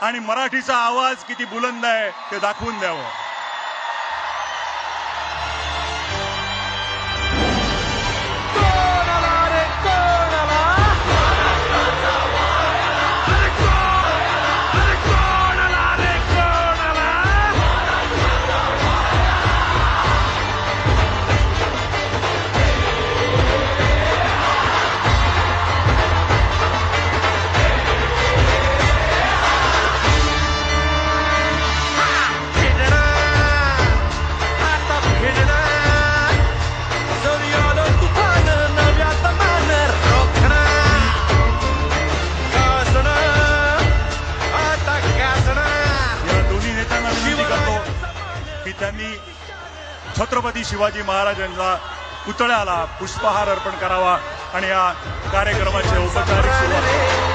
आणि मराठीचा आवाज किती बुलंद आहे ते दाखवून द्यावं. की त्यांनी छत्रपती शिवाजी महाराजांचा पुतळ्याला पुष्पहार अर्पण करावा आणि या कार्यक्रमाचे औपचारिक सुरुवात